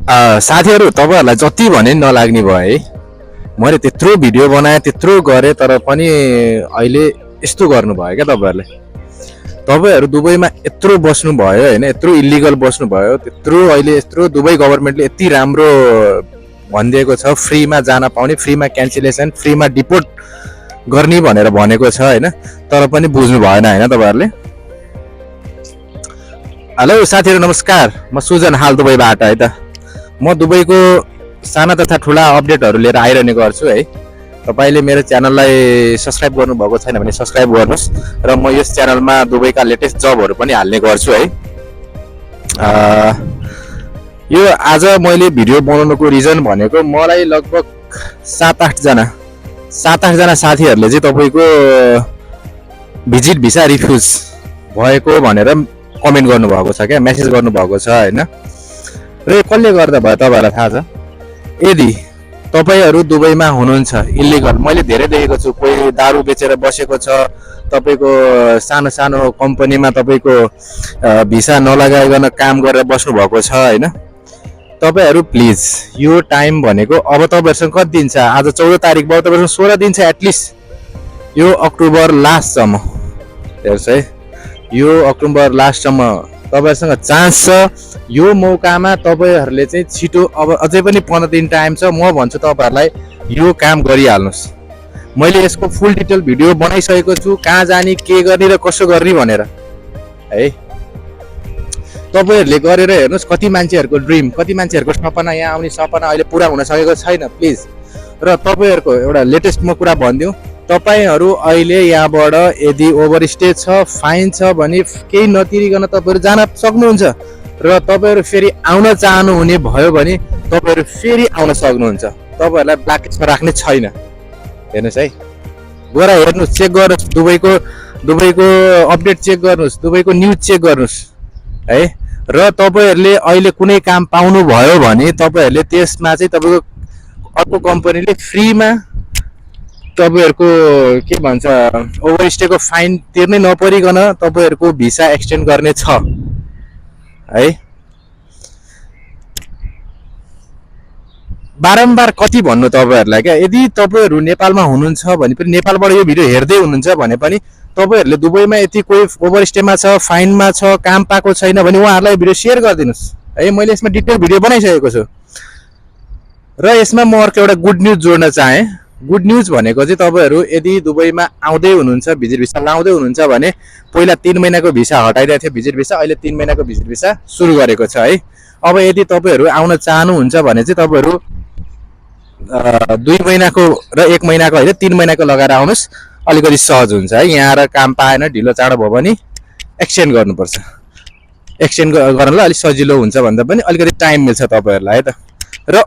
साथीहरु तपाईहरुलाई जति भने नलाग्ने भयो है। मैले त्यत्रो भिडियो बनाए त्यत्रो गरे तर पनि अहिले यस्तो गर्नु भयो क्या तपाईहरुले। तपाईहरु दुबईमा यत्रो बस्नु भयो हैन, यत्रो इलिगल बस्नु भयो, त्यत्रो अहिले यत्रो दुबई गभर्नमेन्टले यति राम्रो भनिदिएको छ, फ्रीमा जान पाउने, फ्रीमा क्यान्सलेसन, फ्रीमा डिपोर्ट गर्ने भनेर भनेको छ हैन, तर पनि बुझ्नु भएन हैन तपाईहरुले। हेलो साथीहरु नमस्कार, म सुजन हाल दुबईबाट है त। म दुबईको साना तथा ठुला अपडेटहरु लिएर आइरहने गर्छु है। तपाईले मेरो च्यानललाई सब्स्क्राइब गर्नु भएको छैन भने सब्स्क्राइब गर्नुस् र म यस च्यानलमा दुबईका लेटेस्ट जबहरु पनि हाल्ने गर्छु है। यो आज मैले भिडियो बनाउनुको रिजन भनेको मलाई लगभग 7-8 जना साथीहरुले चाहिँ तपाईको भिजिट भिसा रिफ्युज भएको भनेर कमेन्ट गर्नु भएको छ क्या, मेसेज गर्नु भएको छ हैन। र कसले गर्दा भयो तपाईहरुलाई थाहा छ? यदि तपाईहरु दुबईमा हुनुहुन्छ इलिगल, मैले धेरै देखेको छु, कोही दारु बेचेर बसेको छ, तपाईको सानो सानो कम्पनीमा तपाईको भिसा नलगाइकन काम गरेर बस्नु भएको छ हैन। तपाईहरु प्लिज यो टाइम भनेको अब तपाईहरुसँग कति दिन छ? आज 14 तारिख भयो, तपाईहरुसँग 16 दिन छ एटलिस्ट। यो अक्टोबर लास्ट सम्म हेर्नुस् है, यो अक्टोबर लास्ट सम्म तपाईहरुसँग चान्स छ। यो मौकामा तपाईहरुले चाहिँ छिटो, अब अझै पनि 15 दिन टाइम छ, म भन्छु तपाईहरुलाई यो काम गरिहाल्नुस्। मैले यसको फुल डिटेल भिडियो बनाइसकेको छु, कहाँ जाने, के गर्ने र कसो गर्ने भनेर है। तपाईहरुले गरेर हेर्नुस् कति मान्छेहरुको ड्रिम, कति मान्छेहरुको सपना, यहाँ आउने सपना अहिले पूरा हुन सकेको छैन प्लिज। र तपाईहरुको एउटा लेटेस्ट म कुरा भन्दिउ, तपाईहरु अहिले यहाँबाट यदि ओभरस्टे छ, फाइन छ भने केही नतिरिकन तपाईहरु जान सक्नुहुन्छ र तपाईहरु फेरि आउन चाहनुहुने भयो भने तपाईहरु फेरि आउन सक्नुहुन्छ। तपाईहरुलाई ब्ल्याकलिस्टमा राख्ने छैन। हेर्नुस् है, गएर हेर्नुस्, चेक गर्नुस्, दुबईको अपडेट चेक गर्नुस्, दुबईको न्यूज चेक गर्नुस् है। र तपाईहरुले अहिले कुनै काम पाउनु भयो भने तपाईहरुले त्यसमा चाहिँ तपाईको अर्को कम्पनीले फ्रीमा तपाईहरुको के भन्छ ओभरस्टेको फाइन तिर्नै नपरिकन तपाईहरुको भिसा एक्सटेन्ड गर्ने छ है। बारम्बार कति भन्नु तपाईहरुलाई क्या, यदि तपाईहरु नेपालमा हुनुहुन्छ भने पनि, नेपालबाट यो भिडियो हेर्दै हुनुहुन्छ भने पनि तपाईहरुले दुबईमा यति कोही ओभरस्टेमा छ, फाइनमा छ, काम पाएको छैन भने उहाँहरुलाई भिडियो शेयर गरिदिनुस् है। मैले यसमा डिटेल भिडियो बनाइसकेको छु। र यसमा म अर्को एउटा गुड न्यूज जोड्न चाहे। गुड न्यूज भनेको चाहिँ तपाईहरु यदि दुबईमा आउँदै हुनुहुन्छ, भिजिट भिसा लाउँदै हुनुहुन्छ भने पहिला 3 महिनाको भिसा हटाइरहेको थियो भिजिट भिसा, अहिले 3 महिनाको भिजिट भिसा सुरु गरेको छ है। अब यदि तपाईहरु आउन चाहनुहुन्छ भने चाहिँ तपाईहरु 2 महिनाको र 1 महिनाको हैन 3 महिनाको लगाएर आउनुस्, अलिकति सहज हुन्छ है। यहाँ र काम पाएन, ढिलो चाँडो भयो भने एक्सटेन्ड गर्नुपर्छ। एक्सटेन्ड गर्नलाई अलिक सजिलो हुन्छ भन्दा पनि अलिकति टाइम मिल्छ तपाईहरुलाई है त। र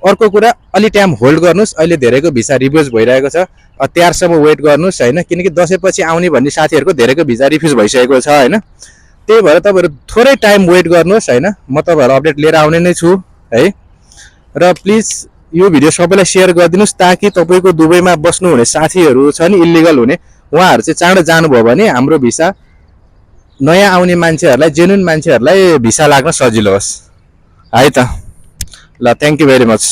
अर्को कुरा अलि टाइम होल्ड गर्नुस्। अहिले धेरैको भिसा रिफ्युज भइरहेको छ, त्यारसम्म वेट गर्नुस् हैन, किनकि दशैंपछि आउने भन्ने साथीहरुको धेरैको भिसा रिफ्युज भइसकेको छ हैन। त्यही भएर तपाईहरु थोरै टाइम वेट गर्नुस् हैन। म तपाईहरुलाई अपडेट लिएर आउने नै छु है। र प्लिज यो भिडियो सबैलाई शेयर गरिदिनुस् ताकि तपाईको दुबईमा बस्नु हुने साथीहरु छ नि इलिगल हुने, उहाँहरु चाहिँ चाँडो जानुभयो भने हाम्रो भिसा नयाँ आउने मान्छेहरुलाई, जेन्युइन मान्छेहरुलाई भिसा लाग्न सजिलो होस् है त। ल, थ्यांक यू भेरी मच।